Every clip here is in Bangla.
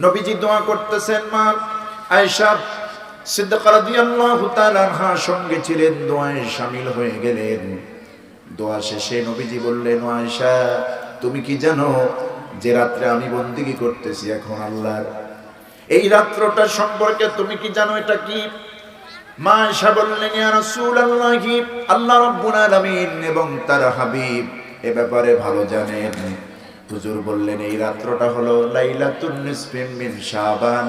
নবীজি দোয়া করতেছেন, মা আয়েশা সিদ্দিকা রাদিয়াল্লাহু তাআলা আনহা সঙ্গে ছিলেন, দোয়ায় শামিল হয়ে গেলেন। দোয়া শেষে নবীজি বললেন, আয়েশা তুমি কি জানো যে রাত্রে আমি বন্দেগী করতেছি এখন আল্লাহর, এই রাত্রটা সম্পর্কে তুমি কি জানো এটা কি? মা আয়েশা বললেন, ইয়া রাসূলুল্লাহ, আল্লাহ রাব্বুল আলামিন এবং তার হাবিব এ ব্যাপারে ভালো জানেন। হুজুর বললেন, এই রাত্রটা হলো লাইলাতুন নিসফি মিন শাবান,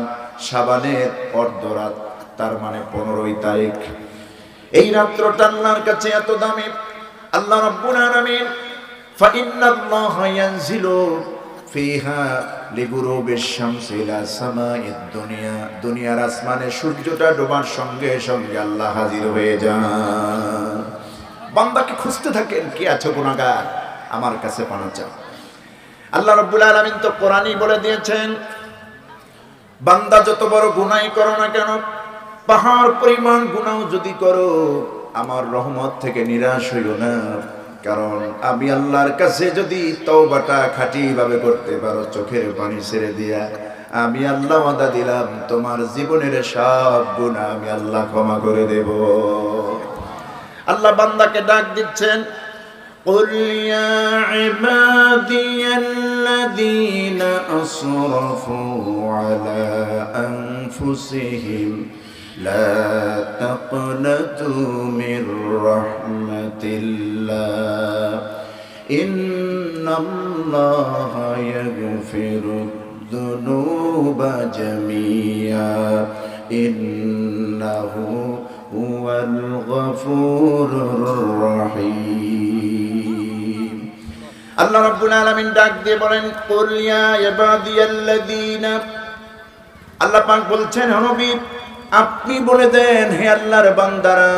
শাবানের অর্ধরাত, তার মানে 15 তারিখ। এই রাত্রটা আল্লাহর কাছে এত দামি, আল্লাহ রাব্বুল আলামিন ফা ইন্নাল্লাহা ইয়ানজিলু ফিহা লিগুরুবিশ শামসি ইলা সামাইদ দুনিয়া, দুনিয়ার আসমানে সূর্যটা ডোবার সঙ্গে সঙ্গে আল্লাহ হাজির হয়ে যান। বান্দাকে খুঁজতে থাকেন, কি আছো গুনাহগার, আমার কাছে পানা চাও। আল্লাহ রাব্বুল আলামিন তো কোরআনই বলে দিয়েছেন, বান্দা যত বড় গুনাহই করো না কেন, পাহাড় পরিমাণ গুনাহ যদি করো, আমার রহমত থেকে নিরাশ হইও না, কারণ আমি আল্লাহর কাছে যদি তওবাটা খাঁটি ভাবে করতে পারো, চোখের পানি ছেড়ে দিয়া, আমি আল্লাহ ওয়াদা দিলাম তোমার জীবনের সব গুনাহ আমি আল্লাহ ক্ষমা করে দেব। আল্লাহ বান্দাকে ডাক দিচ্ছেন, قل يا عبادي الذين أسرفوا على أنفسهم لا تقنطوا من رحمة الله إن الله يغفر الذنوب جميعا إنه هو الغفور الرحيم। আল্লাহ রাব্বুল আলামিন ডাক দিয়ে বলেন, কুল ইয়া ইবাদিয়াল্লাযীনা, আল্লাহ পাক বলছেন, হে নবী আপনি বলে দেন, হে আল্লাহর বান্দারা,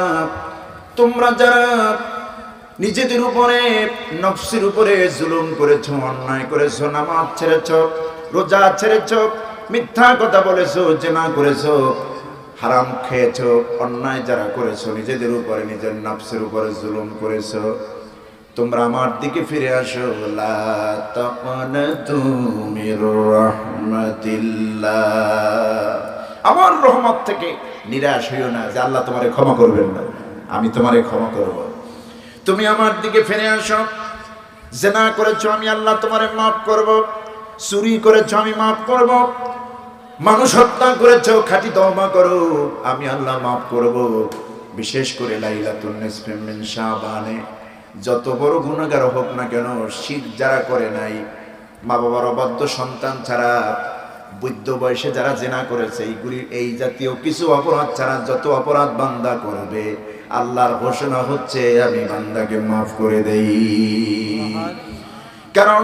তোমরা যারা নিজেদের উপরে নফসের উপরে জুলুম করেছো, অন্যায় করেছো, নামাজ ছেড়েছো, রোজা ছেড়েছো, মিথ্যা কথা বলেছো, জিনা করেছো, হারাম খেয়েছো, অন্যায় যারা করেছো, নিজেদের উপরে নিজের নফসের উপরে জুলুম করেছো, তোমরা আমার দিকে ফিরে আসো। লা তাকনাতু মির রাহমাতিল্লাহ, আমার রহমত থেকে নিরাশ হইও না যে আল্লাহ তোমারে ক্ষমা করবেন না, আমি তোমারে ক্ষমা করব। তুমি আমার দিকে ফিরে আসো। জিনা করেছো, আমি আল্লাহ তোমারে মাফ করব। চুরি করেছো, আমি মাফ করব। মানুষ হত্যা করেছো, খাঁটি তওবা করো, আমি আল্লাহ মাফ করব। বিশেষ করে লাইলাতুন নিসফি মিন শাবানে যত বড় গুনাহগার হোক না কেন, শিরক যারা করে নাই, মা বাবার অবাধ্য সন্তান ছাড়া, বৃদ্ধ বয়সে যারা জিনা করেছে, এইগুলি এই জাতীয় কিছু অপরাধ ছাড়া যত অপরাধ বান্দা করবে, আল্লাহর ঘোষণা হচ্ছে আমি বান্দাকে মাফ করে দেই। কারণ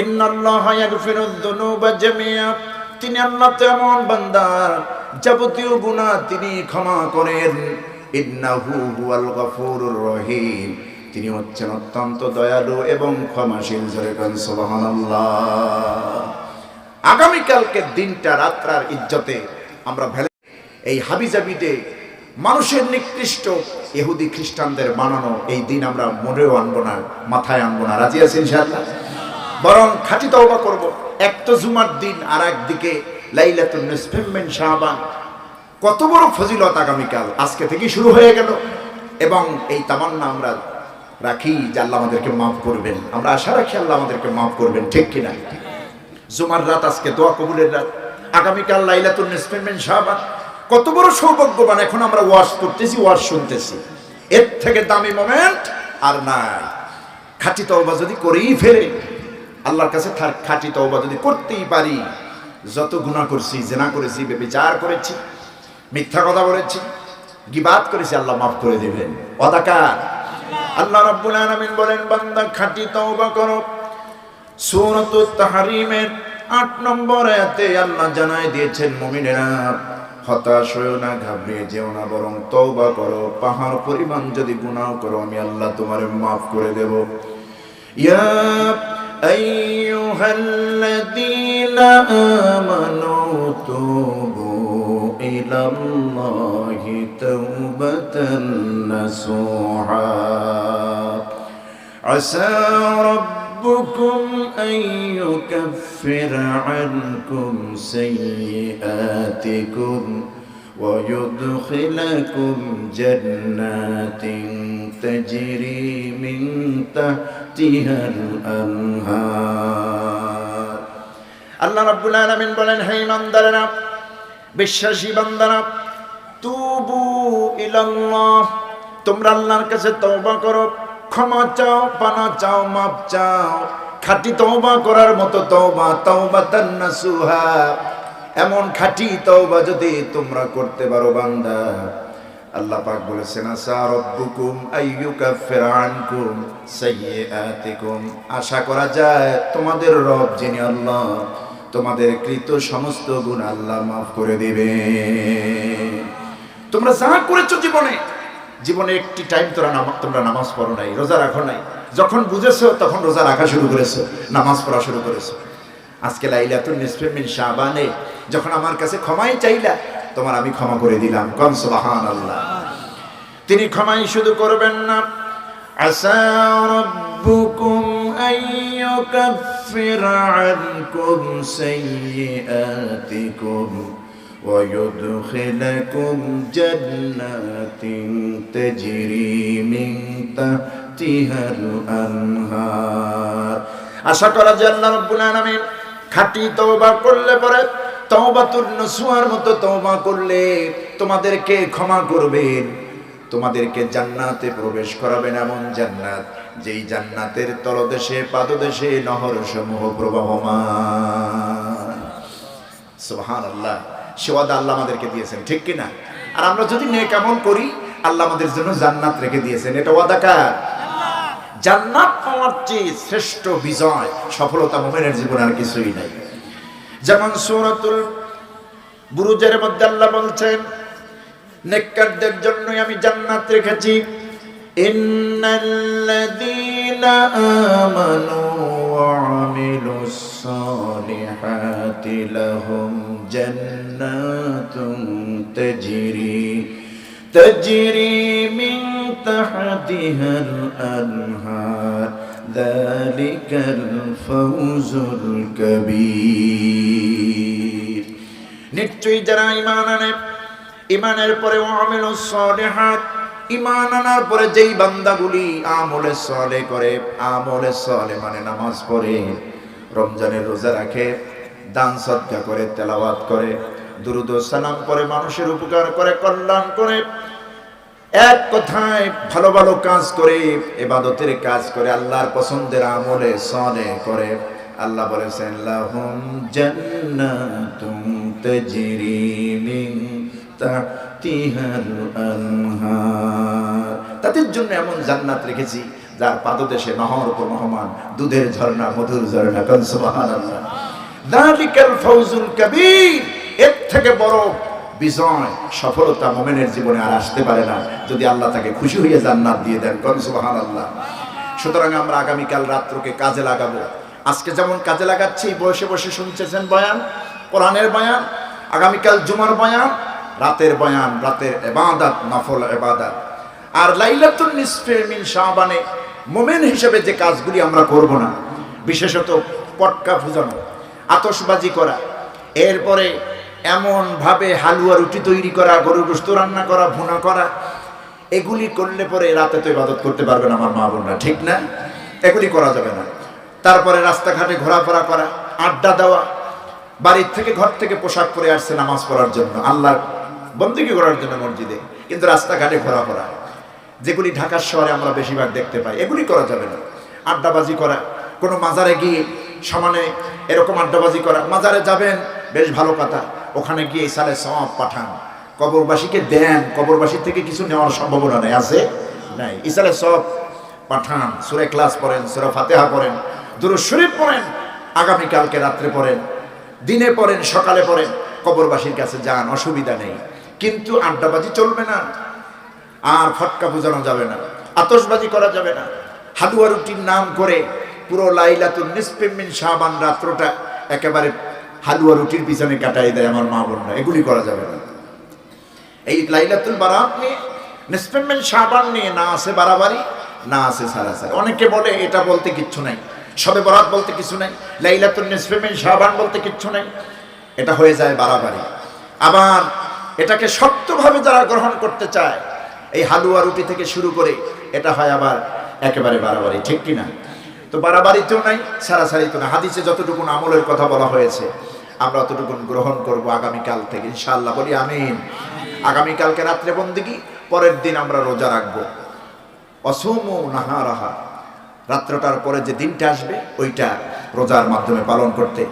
ইন্নাল্লাহা ইয়াগফিরুয যুনুবা জামিআ, তিনি আল্লাহ তেমন বান্দার যাবতীয় গুনাহ তিনি ক্ষমা করেন। ইন্নাহু হুয়াল গফুরুর রহিম, তিনি হচ্ছেন অত্যন্ত দয়ালু এবং ক্ষমাশীল। জোরে বলেন সুবহানাল্লাহ। আগামীকালকে দিনটা রাত্রার ইজ্জতে আমরা এই হাবিজাবিতে মানুষের নিকৃষ্ট ইহুদি খ্রিস্টানদের বানানো এই দিন আমরা মনেও আনবো না, মাথায় আনবো না। রাজি আছেন ইনশাআল্লাহ? বরং খাঁটি তওবা করব। এক তো জুমার দিন, আর একদিকে লাইলাতুন নিসফি মিন শাবান, কত বড় ফজিলত আগামীকাল আজকে থেকে শুরু হয়ে গেল। এবং এই তামান্না আমরা রাখি যে আল্লাহ আমাদেরকে মাফ করবেন, আমরা আশা রাখি আল্লাহ আমাদেরকে মাফ করবেন, ঠিক কিনা? জুমার রাত আজকে, দোয়া কবুলের রাত, আগামীকাল লাইলাতুন নিসফি মিন শাবান, কত বড় সৌভাগ্যবান। এখন আমরা ওয়াজ করতেছি, ওয়াজ শুনতেছি, এর থেকে দামি মোমেন্ট আর নাই। খাঁটি তওবা যদি করেই ফেলে, আল্লাহর কাছে খাঁটি তওবা যদি করতেই পারি, যত গুনাহ করছি, জিনা করেছি, ব্যভিচার করেছি, মিথ্যা কথা বলেছি, গীবাত করেছি, আল্লাহ মাফ করে দিবেন। অদাকার আল্লাহ রাব্বুল আলামিন বলেন, বান্দা খাঁটি তওবা করো। সূরাতুত তাহরিমের 8 নম্বর আয়াতে আল্লাহ জানাই দিয়েছেন, মুমিনেরা হতাশ হয়ো না, ঘাবড়িয়ে যেও না, বরং তওবা করো। পাহাড় পরিমাণ যদি গুনাহ করো, আমি আল্লাহ তোমারে মাফ করে দেব। ইয়া আইয়ুহাল্লাযীনা আমানু তুবু ইলাল্লাহি তাওবাতান নাসুহা আসা ربكم أن يكفر عنكم سيئاتكم ويدخلكم جنات تجري من تحتها الأنهار আল্লাহ রাব্বুল আলামিন বলেন, হে ইমানদারেরা, বিশ্বাসী বান্দারা, তুবু ইলাল্লাহ, তোমরা আল্লাহর কাছে তওবা করো, ক্ষমা চাও, পানা চাও, মাপ চাও। খাঁটি তওবা করার মতো তওবা, তাওবাতান নাসুহা, এমন খাঁটি তওবা যদি তোমরা করতে পারো বান্দা, আল্লাহ পাক বলেছেন, আসা রব্বুকুম আইয়ুকাফির আনকুম সাইয়্যাতিকুম, আশা করা যায় তোমাদের রব যিনি আল্লাহ, তোমাদের কৃত সমস্ত গুনাহ আল্লাহ মাফ করে দিবে। তোমরা যা করেছো জীবনে একটি টাইম তোমরা নামাজ পড়ো নাই, রোজা রাখো নাই, যখন বুঝেছো তখন রোজা রাখা শুরু করেছো, নামাজ পড়া শুরু করেছো। আজকে লাইলাতুন নিসফে মিন শাবানে যখন আমার কাছে ক্ষমাই চাইলা, তোমার আমি ক্ষমা করে দিলাম। কোন সুবহানাল্লাহ। তিনি ক্ষমাই শুধু করবেন না, আসা রাব্বুকুম আইয়ুকাফির আনকুম সাইয়্যাতিকুম ويدخلكم جنات تجري من تحتها الأنهار। আশা করা যায় আল্লাহ রাব্বুল আলামিন খাঁটি তওবা করলে পরে, তওবাতুন নসুহার মতো তওবা করলে তোমাদেরকে ক্ষমা করবেন, তোমাদেরকে জান্নাতে প্রবেশ করাবেন, এমন জান্নাত যেই জান্নাতের তলদেশে পাদদেশে নহর সমূহ প্রবাহমান। সুবহানাল্লাহ। সে ওয়াদা আল্লাহ আমাদেরকে দিয়েছেন, ঠিক কিনা? আর আমরা যদি নেক আমল করি, আল্লাহ আমাদের জন্য জান্নাত রেখে দিয়েছেন। এটা ওয়াদা কার? জান্নাত পাওয়ার চেয়ে শ্রেষ্ঠ বিজয়, সফলতা মুমিনের জীবনে আর কিছুই নাই। যেমন সূরাতুল বুরুজের মধ্যে আল্লাহ বলছেন, নেককারদের জন্যই আমি জান্নাত রেখেছি। ইন্নাল্লাযীনা আমানু ওয়া আমিলুস সালিহাতি লাহুম জান্নাতুন তাজরি মিন তাহতিহাল আনহার যালিকাল ফাওজুল কাবীর। নিশ্চয়ই যারা ঈমান আনে, ঈমানের পরে আমিলুস সালিহাত, ঈমান আনার পরে যেই বান্দাগুলি আমলে সালেহ করে, আমলে সালেহ মানে নামাজ পড়ে, রমজানের রোজা রাখে, দান সদকা করে, তেলাওয়াত করে, দুরূদ ও সালাম পড়ে, মানুষের উপকার করে, কল্যাণ করে, এক কথায় ভালো ভালো কাজ করে, ইবাদতের কাজ করে, আল্লাহর পছন্দের আমলে সালেহ করে, আল্লাহ বলেছেন, লাহুম জান্নাতুন তাজরি মিন তাহতিহাল আনহার, তাদের জন্য এমন জান্নাত রেখেছি যার পাদদেশে নহর প্রবাহমান, দুধের ঝর্ণা, মধুর ঝর্ণা। কোন সুবহানাল্লাহ। যালিকাল ফাওজুল কাবীর, এর থেকে বড় বিজয়, সফলতা মুমিনের জীবনে আর আসতে পারে না, যদি আল্লাহ তাকে খুশি হয়ে জান্নাত দিয়ে দেন। কোন সুবহানাল্লাহ। সুতরাং আমরা আগামীকাল রাত্রকে কাজে লাগাবো। আজকে যেমন কাজে লাগাচ্ছি, বসে বসে শুনছেন বয়ান, কোরআনের বয়ান, আগামীকাল জুমার বয়ান, রাতের বয়ান, রাতের ইবাদত, নফল ইবাদত। আর লাইলাতুন নিসফে মিন শাবানে মুমিন হিসেবে যে কাজগুলি আমরা করব না, বিশেষত পটকা ফুজানো, আতশবাজি করা, এরপরে এমন ভাবে হালুয়া রুটি তৈরি করা, গরুর গোশত রান্না করা, ভুনা করা, এগুলি করলে পরে রাতে তো ইবাদত করতে পারবে না আমার মা বোনরা, ঠিক না? এগুলি করা যাবে না। তারপরে রাস্তাঘাটে ঘোরাফেরা করা, আড্ডা দেওয়া, বাড়ির থেকে ঘর থেকে পোশাক পরে আসছে নামাজ পড়ার জন্য, আল্লাহর বন্দেগী করার জন্য মসজিদে, কিন্তু রাস্তাঘাটে ঘোরাফেরা, যেগুলি ঢাকার শহরে আমরা বেশিরভাগ দেখতে পাই, এগুলি করা যাবে না। আড্ডাবাজি করা, কোনো মাজারে গিয়ে সমানে এরকম আড্ডাবাজি করা, মাজারে যাবেন বেশ ভালো কথা, ওখানে গিয়ে ইসালে সওয়াব পাঠান, কবরবাসীকে দেন, কবরবাসীর থেকে কিছু নেওয়ার সম্ভাবনা নেই, আছে নাই? ইসালে সওয়াব পাঠান, সূরা ইখলাস পড়েন, সূরা ফাতিহা পড়েন, দুরূদ শরীফ পড়েন, আগামীকালকে রাত্রে পড়েন, দিনে পড়েন, সকালে পড়েন, কবরবাসীর কাছে যান, অসুবিধা নেই। কিন্তু আড্ডাবাজি চলবে না, আর ফটকা বোঝানো যাবে না, আতশবাজি করা যাবে না, হালুয়া রুটির নাম করে পুরো লাইলাতুন নিসফে মিন শাবান রাত্রটা একেবারে হালুয়া রুটির পিছনে কাটাই দেয় আমার মা বোনরা, এগুলি করা যাবে না। এই লাইলাতুল বারাত নিয়ে, নিসফে মিন শাবান নিয়ে না আছে বাড়াবাড়ি, না আছে সারাসারি। অনেকে বলে এটা বলতে কিচ্ছু নাই, শবে বরাত বলতে কিছু নাই, লাইলাতুন নিসফে মিন শাবান বলতে কিচ্ছু নাই। এটা হয়ে যায় বাড়াবাড়ি। আবার এটাকে শক্তভাবে যারা গ্রহণ করতে চায়, এই হালুয়া রুটি থেকে শুরু করে, এটা হয় আবার একেবারে বাড়াবাড়ি, ঠিক কিনা? তো বাড়াবাড়িতেও নাই, সারাসারিতেও না। হাদিসে যতটুকু আমলের কথা বলা হয়েছে আমরা অতটুকু গ্রহণ করব আগামীকাল থেকে ইনশাআল্লাহ, বলি আমিন। আগামীকালকে রাত্রে বন্দেগী, পরের দিন আমরা রোজা রাখবো। অসুমু নাহারাহা, রাত্রটার পরে যে দিনটা আসবে ওইটা রোজার মাধ্যমে পালন করতে